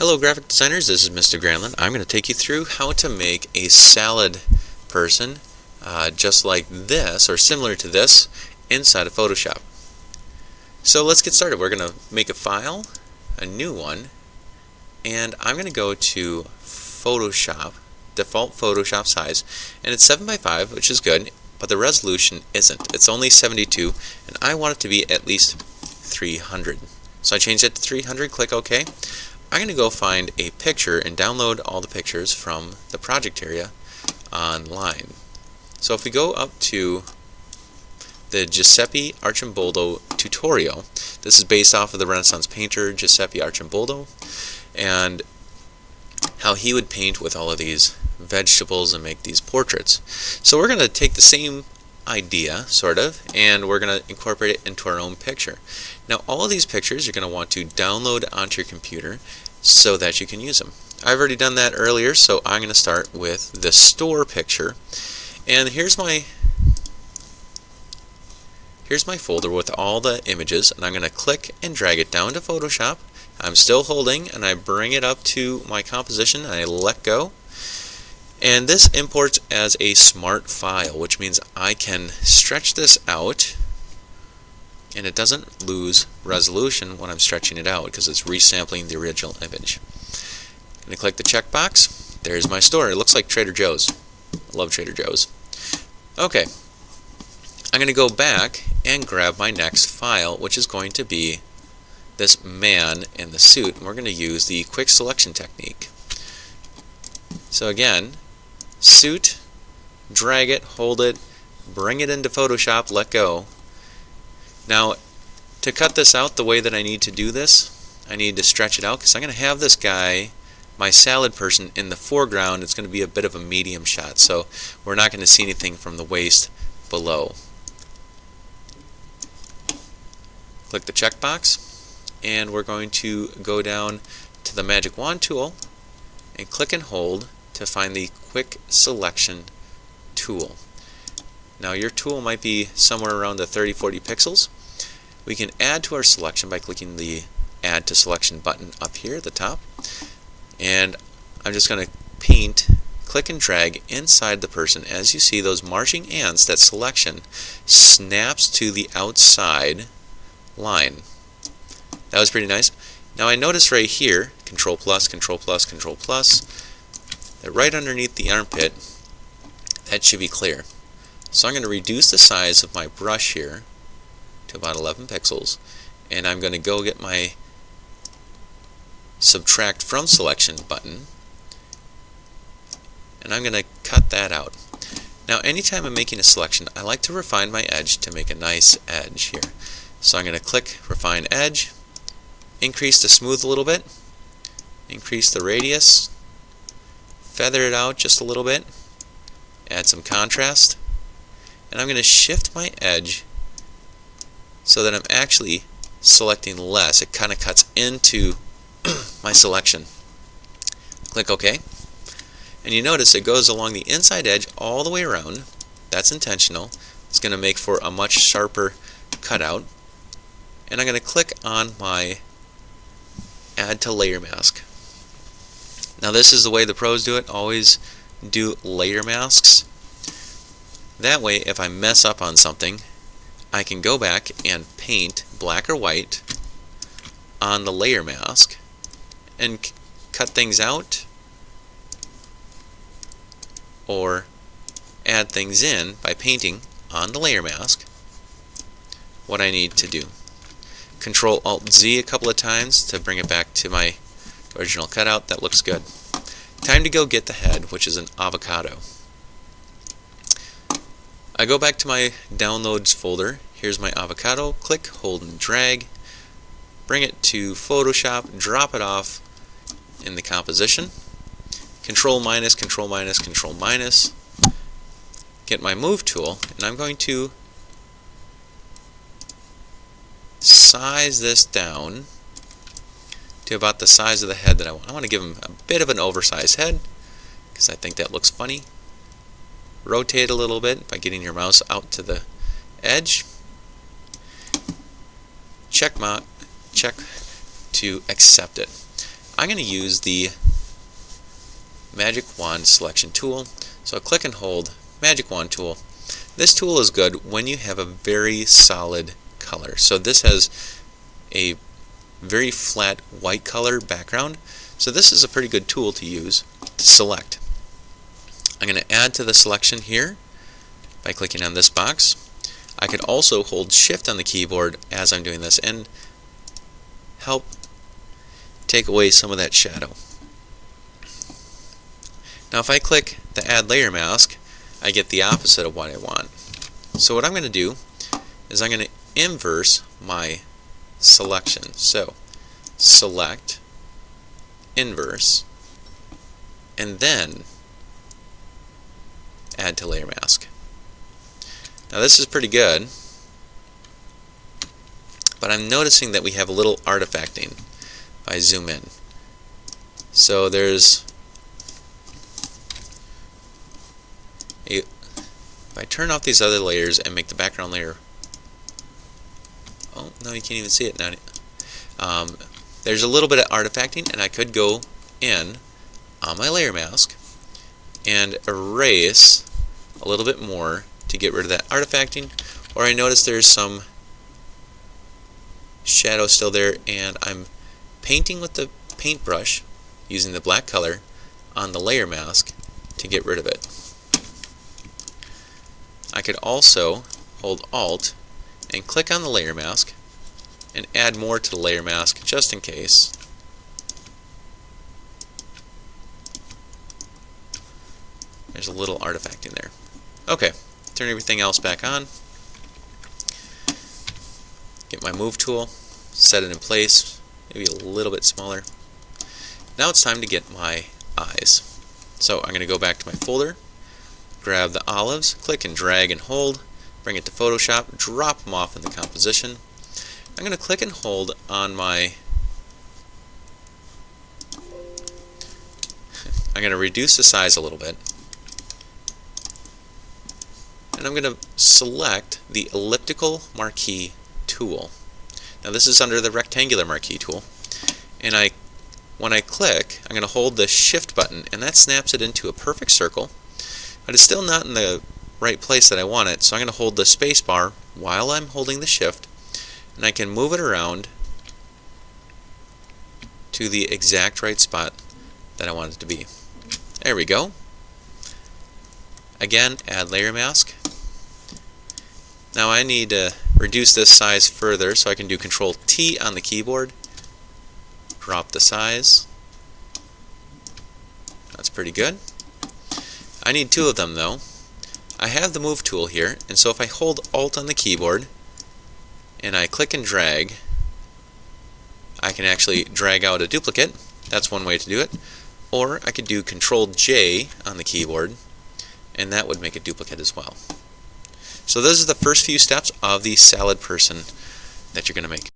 Hello graphic designers, this is Mr. Granlund. I'm going to take you through how to make a salad person just like this, or similar to this, inside of Photoshop. So let's get started. We're going to make a file, a new one, and I'm going to go to Photoshop, default Photoshop size, and it's 7:5, which is good, but the resolution isn't. It's only 72, and I want it to be at least 300. So I changed it to 300, click OK. I'm going to go find a picture and download all the pictures from the project area online. So if we go up to the Giuseppe Arcimboldo tutorial, this is based off of the Renaissance painter Giuseppe Arcimboldo and how he would paint with all of these vegetables and make these portraits. So we're going to take the same idea, sort of, and we're going to incorporate it into our own picture. Now all of these pictures you're going to want to download onto your computer so that you can use them. I've already done that earlier, so I'm going to start with the store picture, and here's my folder with all the images, and I'm going to click and drag it down to Photoshop. I'm still holding, and I bring it up to my composition and I let go. And this imports as a smart file, which means I can stretch this out and it doesn't lose resolution when I'm stretching it out because it's resampling the original image. I'm going to click the checkbox. There's my store. It looks like Trader Joe's. I love Trader Joe's. Okay, I'm going to go back and grab my next file, which is going to be this man in the suit, and we're going to use the quick selection technique. So again, suit, drag it, hold it, bring it into Photoshop, let go. Now, to cut this out the way that I need to do this, I need to stretch it out because I'm going to have this guy, my salad person, in the foreground. It's going to be a bit of a medium shot, so we're not going to see anything from the waist below. Click the checkbox, and we're going to go down to the magic wand tool and click and hold to find the quick selection tool. Now your tool might be somewhere around the 30-40 pixels. We can add to our selection by clicking the add to selection button up here at the top, and I'm just going to paint, click and drag inside the person. As you see, those marching ants, that selection snaps to the outside line. That was pretty nice. Now I notice right here, Control plus, Control plus, Control plus, that right underneath the armpit, that should be clear. So I'm going to reduce the size of my brush here to about 11 pixels, and I'm going to go get my subtract from selection button, and I'm going to cut that out. Now anytime I'm making a selection, I like to refine my edge to make a nice edge here. So I'm going to click refine edge, increase the smooth a little bit, increase the radius, feather it out just a little bit, add some contrast, and I'm going to shift my edge so that I'm actually selecting less. It kind of cuts into my selection. Click OK, and you notice it goes along the inside edge all the way around. That's intentional. It's going to make for a much sharper cutout. And I'm going to click on my add to layer mask. Now this is the way the pros do it. Always do layer masks. That way if I mess up on something, I can go back and paint black or white on the layer mask and cut things out or add things in by painting on the layer mask what I need to do. Control Alt Z a couple of times to bring it back to my original cutout. That looks good. Time to go get the head, which is an avocado. I go back to my downloads folder. Here's my avocado. Click, hold, and drag. Bring it to Photoshop. Drop it off in the composition. Control minus, Control minus, Control minus. Get my move tool, and I'm going to size this down to about the size of the head that I want. I want to give him a bit of an oversized head because I think that looks funny. Rotate a little bit by getting your mouse out to the edge. Check to accept it. I'm going to use the Magic Wand Selection tool. So I'll click and hold Magic Wand tool. This tool is good when you have a very solid color. So this has a very flat white color background. So this is a pretty good tool to use to select. I'm going to add to the selection here by clicking on this box. I could also hold Shift on the keyboard as I'm doing this and help take away some of that shadow. Now if I click the Add Layer Mask, I get the opposite of what I want. So what I'm going to do is I'm going to inverse my selection. So select, inverse, and then add to layer mask. Now this is pretty good, but I'm noticing that we have a little artifacting if I zoom in. So there's if I turn off these other layers and make the background layer, oh no, you can't even see it now. There's a little bit of artifacting, and I could go in on my layer mask and erase a little bit more to get rid of that artifacting, or I notice there's some shadow still there, and I'm painting with the paintbrush using the black color on the layer mask to get rid of it. I could also hold Alt and click on the layer mask and add more to the layer mask just in case. There's a little artifacting there. Okay, turn everything else back on. Get my move tool, set it in place, maybe a little bit smaller. Now it's time to get my eyes. So I'm going to go back to my folder, grab the olives, click and drag and hold, bring it to Photoshop, drop them off in the composition. I'm going to click and hold on my, I'm going to reduce the size a little bit, and I'm going to select the elliptical marquee tool. Now this is under the rectangular marquee tool, and when I click, I'm going to hold the Shift button, and that snaps it into a perfect circle, but it's still not in the right place that I want it, so I'm going to hold the space bar while I'm holding the Shift, and I can move it around to the exact right spot that I want it to be. There we go. Again, add layer mask. Now I need to reduce this size further, so I can do Control T on the keyboard, drop the size. That's pretty good. I need two of them though. I have the move tool here, and so if I hold Alt on the keyboard and I click and drag, I can actually drag out a duplicate. That's one way to do it. Or I could do Control J on the keyboard, and that would make a duplicate as well. So those are the first few steps of the salad person that you're going to make.